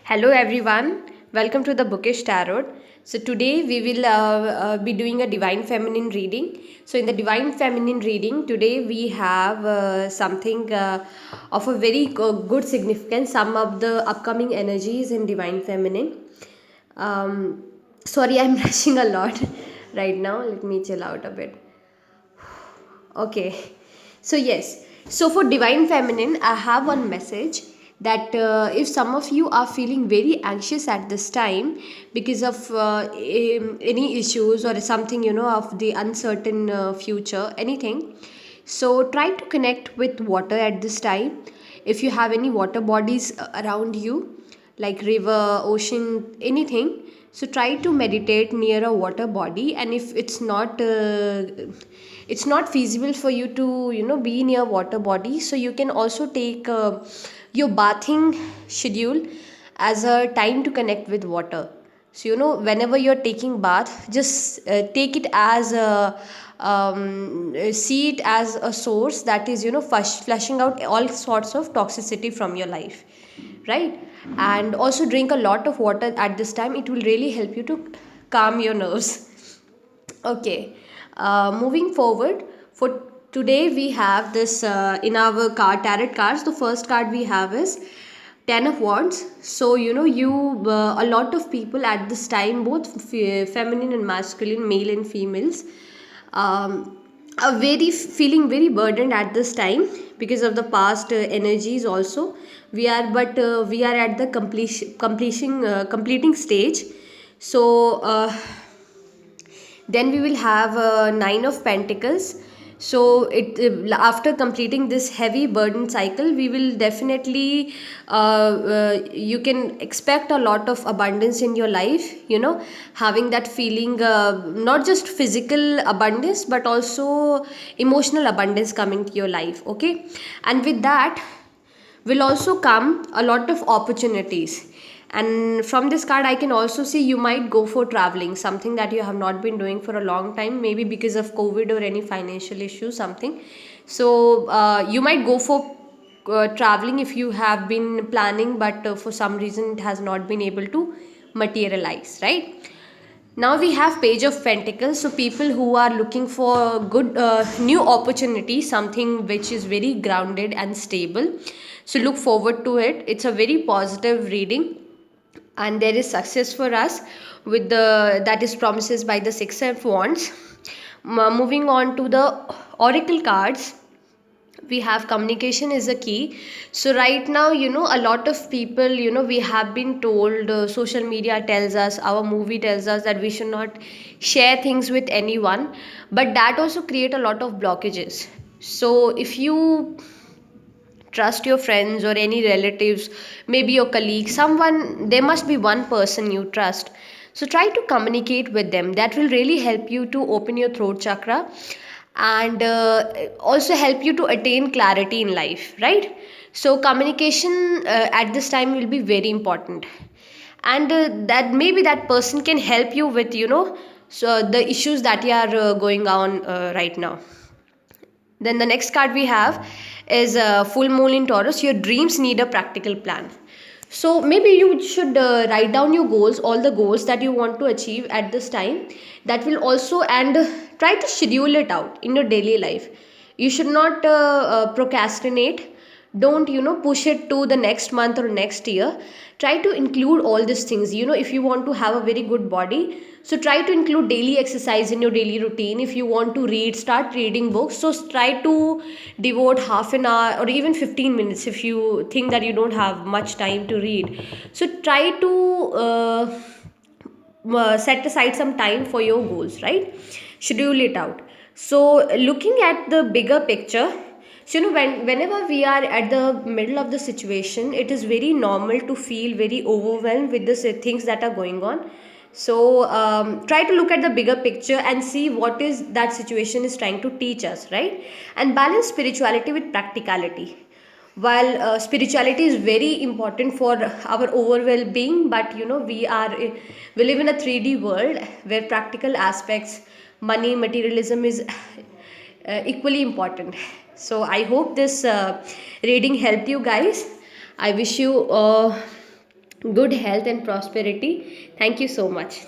Hello everyone, welcome to the Bookish Tarot. So today we will be doing a Divine Feminine reading. So in the Divine Feminine reading, today we have something of a very good significance, some of the upcoming energies in Divine Feminine. Um, Sorry, I'm rushing a lot right now. Let me chill out a bit. Okay. So for Divine Feminine, I have one message that if some of you are feeling very anxious at this time because of any issues or something, of the uncertain future, anything, so try to connect with water at this time. If you have any water bodies around you, like river, ocean, anything, so try to meditate near a water body. And if it's not feasible for you to be near water body, so you can also take your bathing schedule as a time to connect with water. So whenever you're taking bath, just take it as a see it as a source that is flushing out all sorts of toxicity from your life, right? And also drink a lot of water at this time. It will really help you to calm your nerves. Okay, moving forward, for today we have this in our card tarot cards. The first card we have is Ten of Wands. So a lot of people at this time, both feminine and masculine, male and females, um, are very feeling very burdened at this time because of the past energies. Also, we are at the completing stage. So. Then we will have Nine of Pentacles. So it after completing this heavy burden cycle, we will definitely you can expect a lot of abundance in your life, having that feeling, not just physical abundance but also emotional abundance coming to your life. Okay, and with that will also come a lot of opportunities. And from this card I can also see you might go for traveling, something that you have not been doing for a long time, maybe because of COVID or any financial issue, something. So you might go for traveling if you have been planning, but for some reason it has not been able to materialize, right? Now we have Page of Pentacles. So people who are looking for good new opportunity, something which is very grounded and stable, so look forward to it. It's a very positive reading, and there is success for us with the that is promises by the Six of Wands. Moving on to the oracle cards, we have communication is a key. So right now, a lot of people, we have been told, social media tells us, our movie tells us that we should not share things with anyone, but that also create a lot of blockages. So if you trust your friends or any relatives, maybe your colleague, someone, there must be one person you trust, so try to communicate with them. That will really help you to open your throat chakra, and also help you to attain clarity in life, right? So communication at this time will be very important. And that maybe that person can help you with so the issues that you are going on right now. Then the next card we have is Full Moon in Taurus. Your dreams need a practical plan. So maybe you should write down your goals, all the goals that you want to achieve at this time. That will also, and try to schedule it out in your daily life. You should not procrastinate. Don't push it to the next month or next year. Try to include all these things. If you want to have a very good body, so try to include daily exercise in your daily routine. If you want to read, start reading books. So try to devote half an hour or even 15 minutes if you think that you don't have much time to read. So try to set aside some time for your goals, right? Schedule it out. So looking at the bigger picture, so whenever we are at the middle of the situation, it is very normal to feel very overwhelmed with the things that are going on. So try to look at the bigger picture and see what is that situation is trying to teach us, right? And balance spirituality with practicality. While spirituality is very important for our overall well-being, but we live in a 3D world where practical aspects, money, materialism is equally important. So I hope this reading helped you guys. I wish you good health and prosperity. Thank you so much.